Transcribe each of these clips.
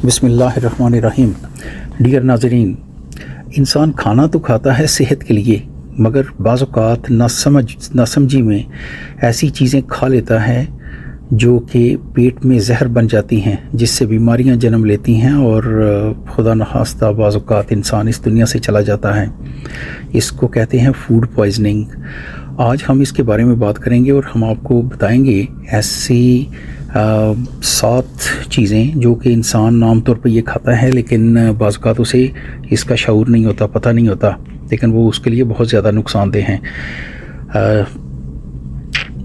बिस्मिल्लाहिर्रहमानिर्रहीम। डियर नाज़रीन, इंसान खाना तो खाता है सेहत के लिए, मगर बाज़ औक़ात नासमझी में ऐसी चीज़ें खा लेता है जो कि पेट में ज़हर बन जाती हैं, जिससे बीमारियां जन्म लेती हैं और खुदा न खास्ता बाज़ औक़ात इंसान इस दुनिया से चला जाता है। इसको कहते हैं फूड पॉइज़निंग। आज हम इसके बारे में बात करेंगे और हम आपको बताएंगे ऐसी 7 चीज़ें जो कि इंसान आम तौर पर ये खाता है, लेकिन बाज़ औक़ात उसे इसका शऊर नहीं होता, पता नहीं होता, लेकिन वो उसके लिए बहुत ज़्यादा नुकसानदेह हैं।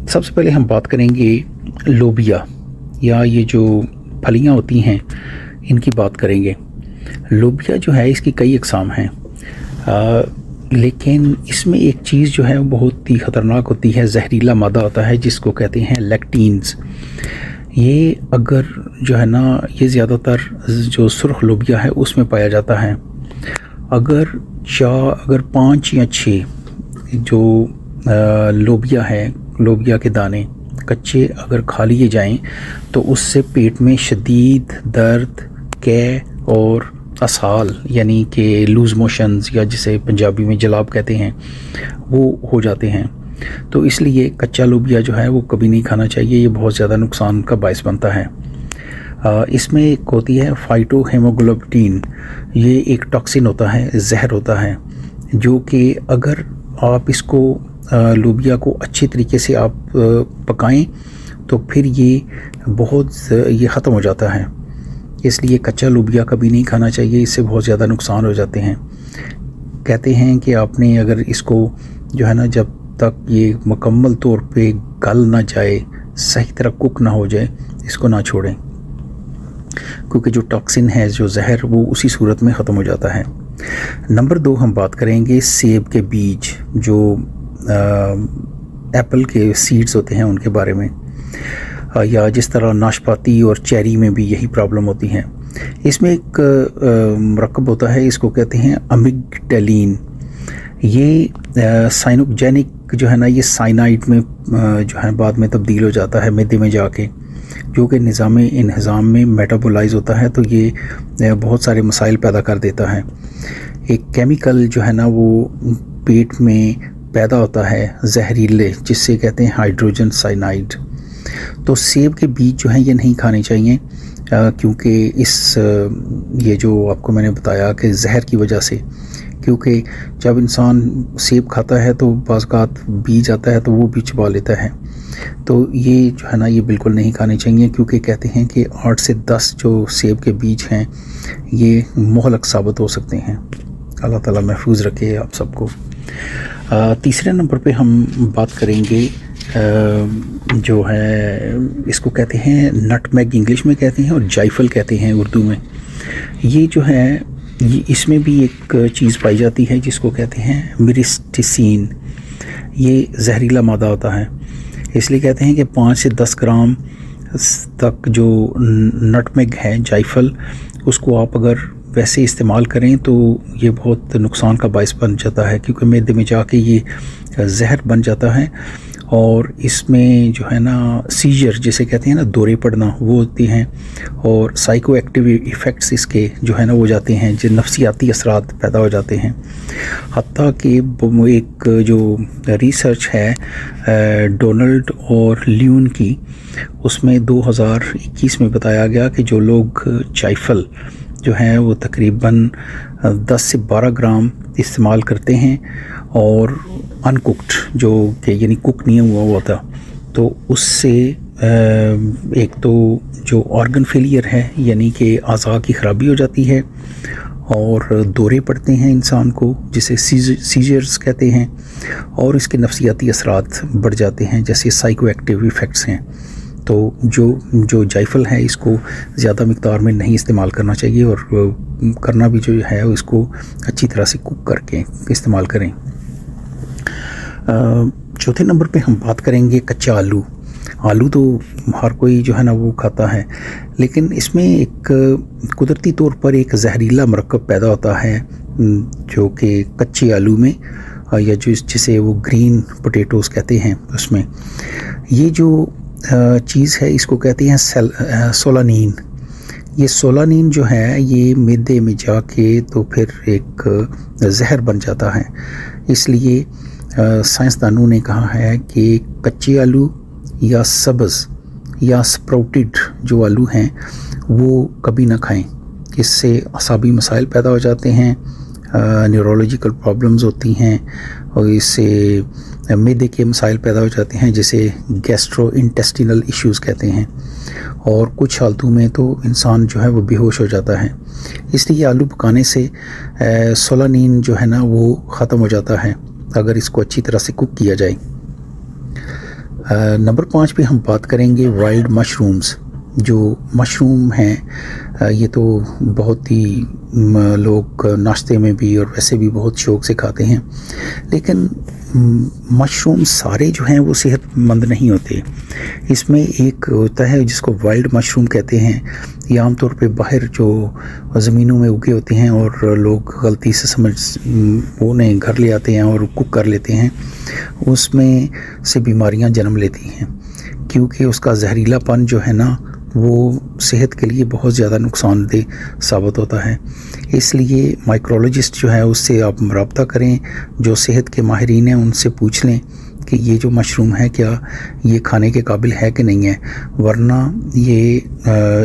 सबसे पहले हम बात करेंगे लोबिया, या ये जो फलियां होती हैं इनकी बात करेंगे। लोबिया जो है इसकी कई अक़साम हैं, लेकिन इसमें एक चीज़ जो है वो बहुत ही ख़तरनाक होती है, जहरीला मादा होता है जिसको कहते हैं लेक्टिन्स। ये अगर जो है ना, ये ज़्यादातर जो सुर्ख लोबिया है उसमें पाया जाता है। अगर 5 या 6 जो लोबिया है, लोबिया के दाने कच्चे अगर खा लिए जाएं तो उससे पेट में शदीद दर्द, कै और असाल यानी कि लूज़ मोशंस, या जिसे पंजाबी में जलाब कहते हैं, वो हो जाते हैं। तो इसलिए कच्चा लोबिया जो है वो कभी नहीं खाना चाहिए, ये बहुत ज़्यादा नुकसान का बायस बनता है। इसमें एक होती है फाइटोहेमोग्लोबिन। ये एक टॉक्सिन होता है, जहर होता है, जो कि अगर आप इसको लोबिया को अच्छे तरीके से आप पकाएं तो फिर ये ख़त्म हो जाता है। इसलिए कच्चा लोबिया कभी नहीं खाना चाहिए, इससे बहुत ज़्यादा नुकसान हो जाते हैं। कहते हैं कि आपने अगर इसको जो है ना, जब तक ये मुकम्मल तौर पे गल ना जाए, सही तरह कुक ना हो जाए, इसको ना छोड़ें, क्योंकि जो टॉक्सिन है, जो जहर, वो उसी सूरत में ख़त्म हो जाता है। नंबर 2 हम बात करेंगे सेब के बीज, जो एप्पल के सीड्स होते हैं उनके बारे में, या जिस तरह नाशपाती और चेरी में भी यही प्रॉब्लम होती है। इसमें एक मरकब होता है, इसको कहते हैं अमिगडालिन। ये साइनोजेनिक जो है ना, ये साइनाइड में जो है बाद में तब्दील हो जाता है मैदे में जाके, जो कि निज़ाम में मेटाबोलाइज होता है, तो ये बहुत सारे मसाइल पैदा कर देता है। एक केमिकल जो है ना वो पेट में पैदा होता है जहरीले, जिससे कहते हैं हाइड्रोजन साइनाइड। तो सेब के बीज जो हैं ये नहीं खाने चाहिए, क्योंकि ये जो आपको मैंने बताया कि जहर की वजह से, क्योंकि जब इंसान सेब खाता है तो बाज़ औक़ात बीज आता है तो वो भी चबा लेता है। तो ये जो है ना, ये बिल्कुल नहीं खाने चाहिए, क्योंकि कहते हैं कि 8 से 10 जो सेब के बीज हैं ये मुहलक साबित हो सकते हैं। अल्लाह ताला महफूज रखे आप सबको। तीसरे नंबर पे हम बात करेंगे जो है, इसको कहते हैं नटमेग इंग्लिश में कहते हैं, और जायफल कहते हैं उर्दू में। ये जो है, ये इसमें भी एक चीज़ पाई जाती है जिसको कहते हैं मिरिस्टिसिन। ये जहरीला मादा होता है, इसलिए कहते हैं कि 5 से 10 ग्राम तक जो नटमेग है, जायफल, उसको आप अगर वैसे इस्तेमाल करें तो ये बहुत नुकसान का बायस बन जाता है, क्योंकि मैदे में जाके ये जहर बन जाता है। और इसमें जो है ना, सीजर जिसे कहते हैं ना, दौरे पड़ना, वो होती हैं, और साइको एक्टिव इफ़ेक्ट्स इसके जो है ना वो जाते हैं, जो नफसियाती असरात पैदा हो जाते हैं। हत्ता कि एक जो रिसर्च है डोनाल्ड और ल्यून की, उसमें 2021 में बताया गया कि जो लोग जायफल जो है वो तकरीबन 10 से 12 ग्राम इस्तेमाल करते हैं, और अनकुक्ड जो कि यानी कुक नहीं हुआ होता, तो उससे एक तो जो ऑर्गन फेलियर है, यानी कि आज़ा की ख़राबी हो जाती है, और दौरे पड़ते हैं इंसान को, जिसे सीजर्स कहते हैं, और इसके नफसियाती असरात बढ़ जाते हैं, जैसे साइको एक्टिव इफ़ेक्ट्स हैं। तो जो जायफल है, इसको ज़्यादा मिक़दार में नहीं इस्तेमाल करना चाहिए, और करना भी जो है इसको अच्छी तरह से कुक करके इस्तेमाल करें। चौथे नंबर पे हम बात करेंगे कच्चा आलू। आलू तो हर कोई जो है ना वो खाता है, लेकिन इसमें एक कुदरती तौर पर एक जहरीला मरकब पैदा होता है, जो कि कच्चे आलू में, या जिसे वो ग्रीन पोटैटोज़ कहते हैं, उसमें ये जो चीज़ है इसको कहते हैं सोलानिन। یہ سولانین جو ہے یہ معدے میں جا کے تو پھر ایک زہر بن جاتا ہے. اس لیے سائنسدانوں نے کہا ہے کہ کچے آلو یا سبز یا سپراؤٹڈ جو آلو ہیں وہ کبھی نہ کھائیں. اس سے اعصابی مسائل پیدا ہو جاتے ہیں، نیورولوجیکل پرابلمز ہوتی ہیں، اور اس سے معدے کے مسائل پیدا ہو جاتے ہیں جسے گیسٹرو انٹسٹینل ایشوز کہتے ہیں، اور کچھ حالتوں میں تو انسان جو ہے وہ بے ہوش ہو جاتا ہے. اس لیے آلو پکانے سے سولانین جو ہے نا وہ ختم ہو جاتا ہے اگر اس کو اچھی طرح سے کوک کیا جائے. نمبر 5 پہ ہم بات کریں گے وائلڈ مشرومز. جو مشروم ہیں یہ تو بہت ہی لوگ ناشتے میں بھی اور ویسے بھی بہت شوق سے کھاتے ہیں، لیکن مشروم سارے جو ہیں وہ صحت مند نہیں ہوتے. اس میں ایک ہوتا ہے جس کو وائلڈ مشروم کہتے ہیں. یہ عام طور پہ باہر جو زمینوں میں اگے ہوتے ہیں اور لوگ غلطی سے انہیں گھر لے آتے ہیں اور کوک کر لیتے ہیں. اس میں سے بیماریاں جنم لیتی ہیں کیونکہ اس کا زہریلا پن جو ہے نا وہ صحت کے لیے بہت زیادہ نقصان دہ ثابت ہوتا ہے. اس لیے مائکرولوجسٹ جو ہے اس سے آپ رابطہ کریں، جو صحت کے ماہرین ہیں ان سے پوچھ لیں کہ یہ جو مشروم ہے کیا یہ کھانے کے قابل ہے کہ نہیں ہے. ورنہ یہ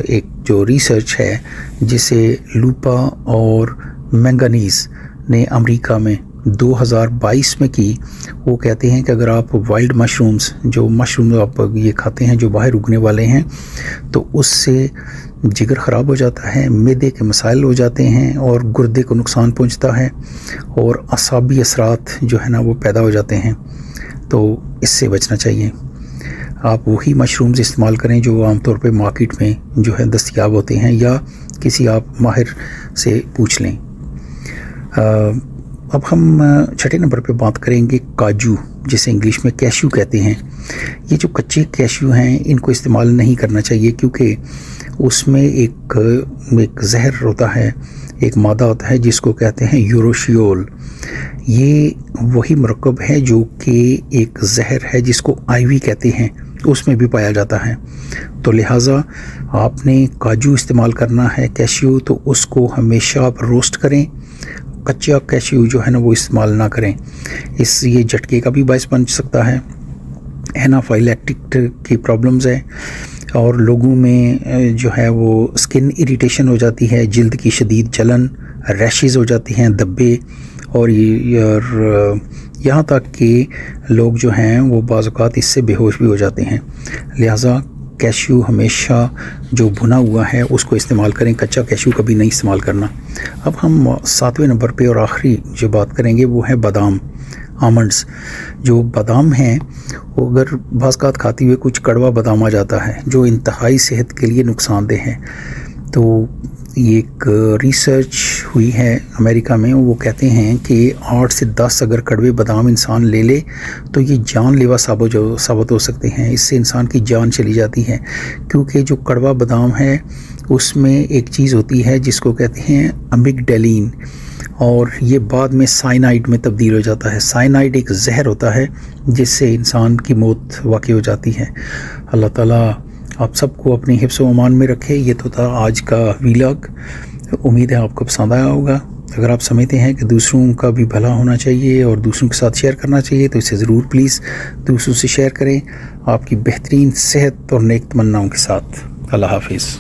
ایک جو ریسرچ ہے جسے لوپا اور مینگنیز نے امریکہ میں 2022 میں کی، وہ کہتے ہیں کہ اگر آپ وائلڈ مشرومز جو مشروم آپ یہ کھاتے ہیں جو باہر اگنے والے ہیں تو اس سے جگر خراب ہو جاتا ہے، معدے کے مسائل ہو جاتے ہیں اور گردے کو نقصان پہنچتا ہے اور اعصابی اثرات جو ہے نا وہ پیدا ہو جاتے ہیں. تو اس سے بچنا چاہیے. آپ وہی مشرومز استعمال کریں جو عام طور پہ مارکیٹ میں جو ہے دستیاب ہوتے ہیں، یا کسی آپ ماہر سے پوچھ لیں. اب ہم 6 نمبر پہ بات کریں گے کاجو، جسے انگلش میں کیشیو کہتے ہیں. یہ جو کچے کیشیو ہیں ان کو استعمال نہیں کرنا چاہیے کیونکہ اس میں ایک زہر ہوتا ہے، ایک مادہ ہوتا ہے جس کو کہتے ہیں یوروشیول. یہ وہی مرکب ہے جو کہ ایک زہر ہے جس کو آئی وی کہتے ہیں، اس میں بھی پایا جاتا ہے. تو لہٰذا آپ نے کاجو استعمال کرنا ہے کیشیو تو اس کو ہمیشہ آپ روسٹ کریں. کچا کیشیو جو ہے نا وہ استعمال نہ کریں. یہ جھٹکے کا بھی باعث بن سکتا ہے. اینافائلیکٹک کی پرابلمز ہے اور لوگوں میں جو ہے وہ اسکن اریٹیشن ہو جاتی ہے، جلد کی شدید جلن، ریشز ہو جاتی ہیں، دبے، اور یہاں تک کہ لوگ جو ہیں وہ بعض اوقات اس سے بے ہوش بھی ہو جاتے ہیں. لہٰذا کیشیو ہمیشہ جو بھنا ہوا ہے اس کو استعمال کریں، کچا کیشیو کبھی نہیں استعمال کرنا. اب ہم 7ویں نمبر پہ اور آخری جو بات کریں گے وہ ہے بادام، آمنڈز. جو بادام ہیں وہ اگر بعض اوقات کھاتے ہوئے کچھ کڑوا بادام آ جاتا ہے جو انتہائی صحت کے لیے نقصان دہ ہے. تو یہ ایک ریسرچ ہوئی ہے امریکہ میں، وہ کہتے ہیں کہ 8 سے 10 اگر کڑوے بادام انسان لے لے تو یہ جان لیوا ثابت ہو سکتے ہیں. اس سے انسان کی جان چلی جاتی ہے کیونکہ جو کڑوا بادام ہے اس میں ایک چیز ہوتی ہے جس کو کہتے ہیں امیگڈیلین، اور یہ بعد میں سائنائڈ میں تبدیل ہو جاتا ہے. سائنائڈ ایک زہر ہوتا ہے جس سے انسان کی موت واقع ہو جاتی ہے. اللہ تعالیٰ آپ سب کو اپنی حفظ و امان میں رکھے. یہ تو تھا آج کا ویلاگ. امید ہے آپ کو پسند آیا ہوگا. اگر آپ سمجھتے ہیں کہ دوسروں کا بھی بھلا ہونا چاہیے اور دوسروں کے ساتھ شیئر کرنا چاہیے تو اسے ضرور پلیز دوسروں سے شیئر کریں. آپ کی بہترین صحت اور نیک تمناؤں کے ساتھ. اللہ حافظ.